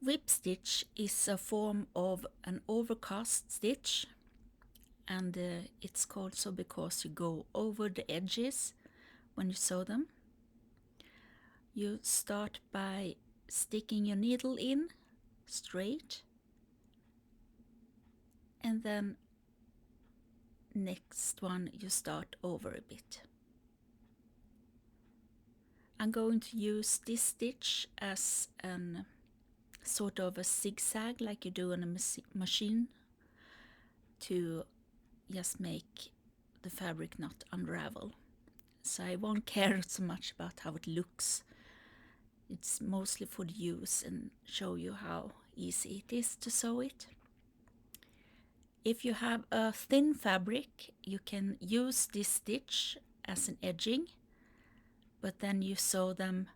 Whip stitch is a form of an overcast stitch, and it's called so because you go over the edges when you sew them. You start by sticking your needle in straight, and then next one you start over a bit. I'm going to use this stitch as an sort of a zigzag like you do on a machine to just make the fabric not unravel. So I won't care so much about how it looks. It's mostly for the use and show you how easy it is to sew it. If you have a thin fabric, you can use this stitch as an edging, but then you sew them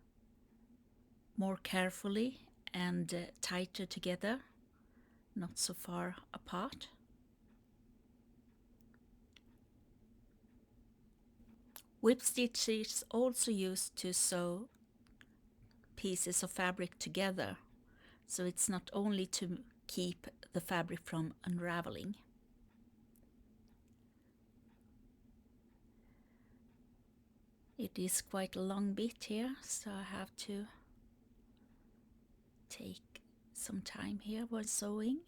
more carefully and tighter together, not so far apart. Whip stitch is also used to sew pieces of fabric together, so it's not only to keep the fabric from unraveling. It is quite a long bit here, so I have to take some time here while sewing.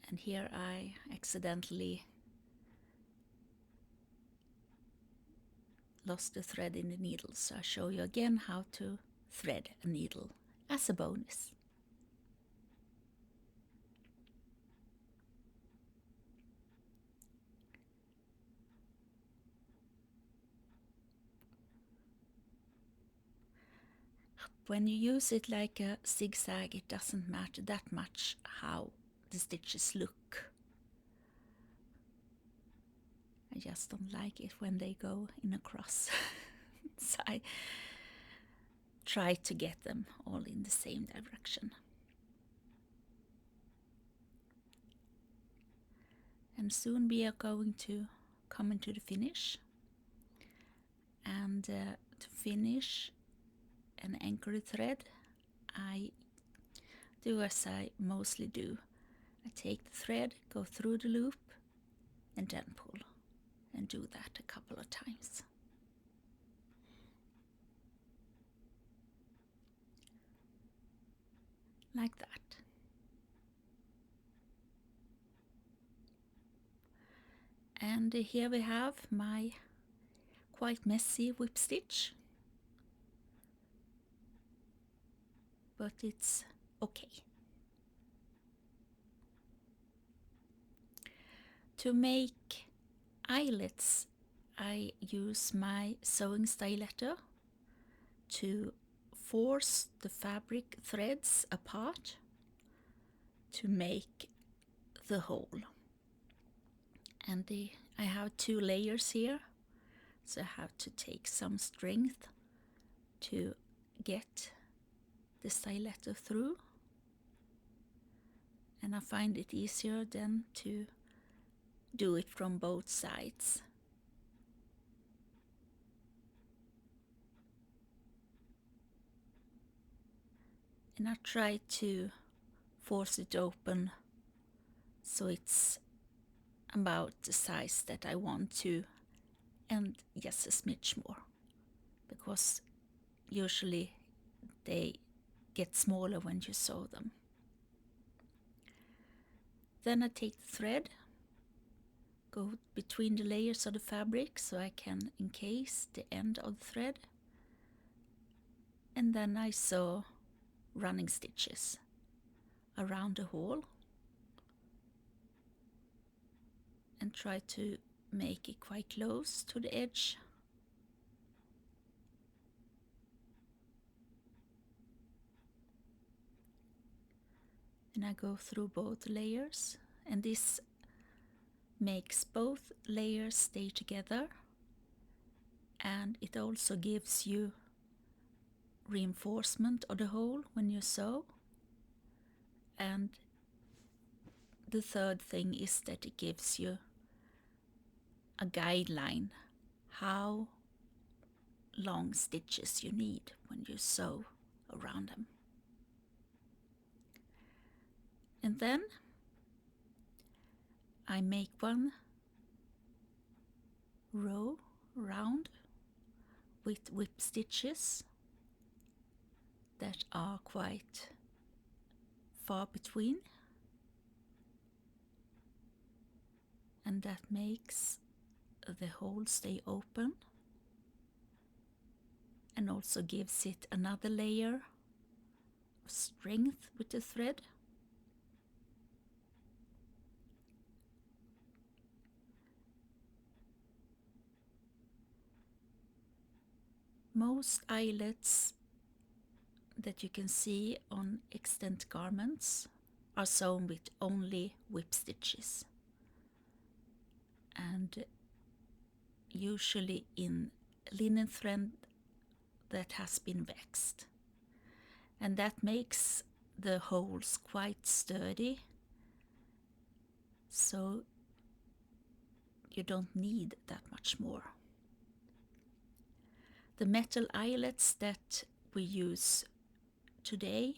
And here I accidentally lost the thread in the needle, so I'll show you again how to thread a needle as a bonus. When you use it like a zigzag, it doesn't matter that much how the stitches look. I just don't like it when they go in a cross. So I try to get them all in the same direction. And soon we are going to come into the finish. And to finish and anchor the thread, I do as I mostly do. I take the thread, go through the loop, and then pull, and do that a couple of times. Like that. And here we have my quite messy whip stitch, but it's okay. To make eyelets, I use my sewing styletto to force the fabric threads apart to make the hole. And I have 2 layers here, so I have to take some strength to get the styletto through. And I find it easier than to do it from both sides. And I try to force it open so it's about the size that I want to, and just a smidge more, because usually they get smaller when you sew them. Then I take the thread, go between the layers of the fabric so I can encase the end of the thread, and then I sew running stitches around the hole and try to make it quite close to the edge. And I go through both layers, and this makes both layers stay together, and it also gives you reinforcement of the hole when you sew. And the third thing is that it gives you a guideline how long stitches you need when you sew around them. And then I make one row round with whip stitches that are quite far between, and that makes the hole stay open and also gives it another layer of strength with the thread. Most eyelets that you can see on extant garments are sewn with only whip stitches, and usually in linen thread that has been waxed, and that makes the holes quite sturdy, so you don't need that much more. The metal eyelets that we use today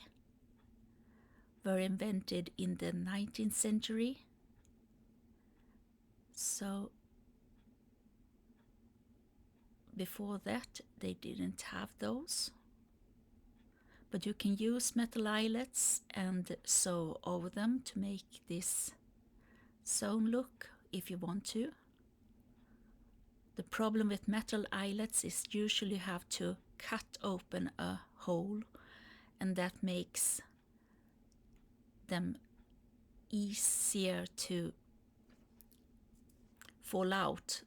were invented in the 19th century, so before that they didn't have those. But you can use metal eyelets and sew over them to make this sewn look if you want to. The problem with metal eyelets is usually you have to cut open a hole, and that makes them easier to fall out.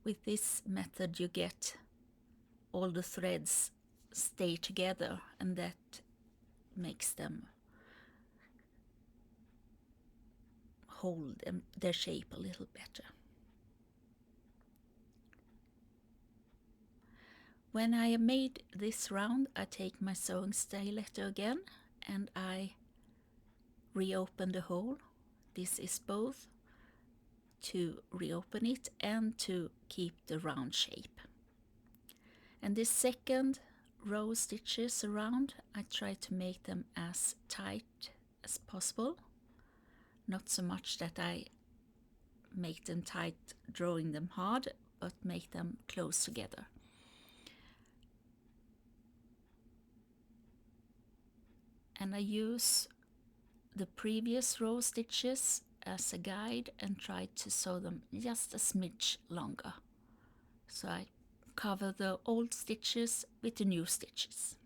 With this method you get all the threads stay together, and that makes them hold their shape a little better. When I have made this round, I take my sewing stiletto again and I reopen the hole. This is both to reopen it and to keep the round shape. And this second row stitches around, I try to make them as tight as possible. Not so much that I make them tight, drawing them hard, but make them close together. And I use the previous row stitches as a guide and try to sew them just a smidge longer. So I cover the old stitches with the new stitches.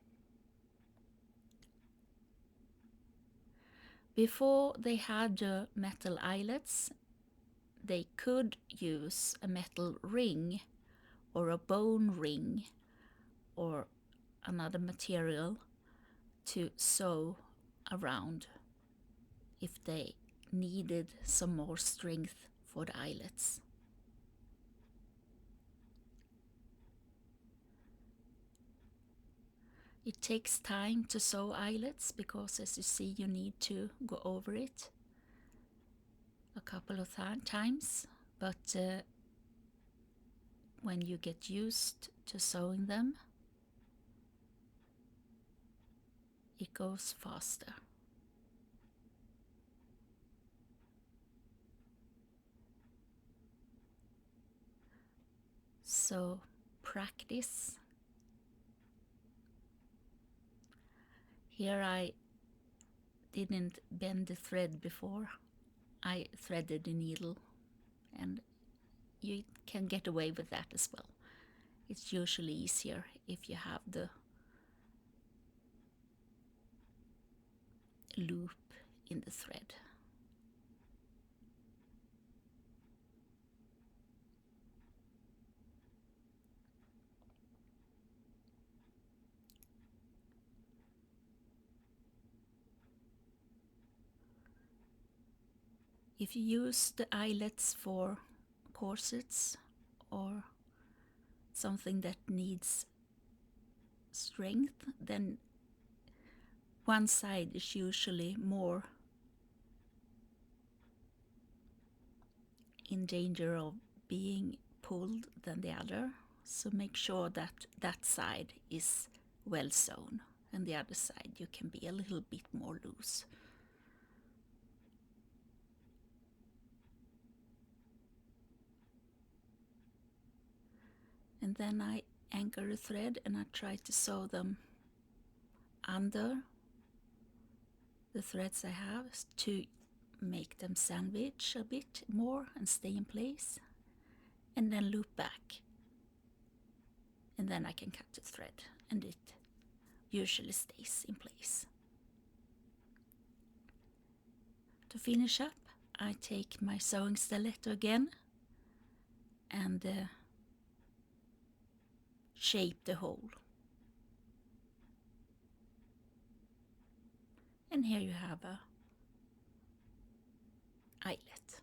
Before they had the metal eyelets, they could use a metal ring or a bone ring or another material to sew around if they needed some more strength for the eyelets. It takes time to sew eyelets because, as you see, you need to go over it a couple of times, but when you get used to sewing them, it goes faster. So practice. Here I didn't bend the thread before. I threaded the needle, and you can get away with that as well. It's usually easier if you have the loop in the thread. If you use the eyelets for corsets or something that needs strength, then one side is usually more in danger of being pulled than the other. So make sure that that side is well sewn and the other side you can be a little bit more loose. And then I anchor the thread and I try to sew them under the threads I have to make them sandwich a bit more and stay in place, and then loop back, and then I can cut the thread and it usually stays in place. To finish up, I take my sewing stiletto again and shape the hole. And here you have a eyelet.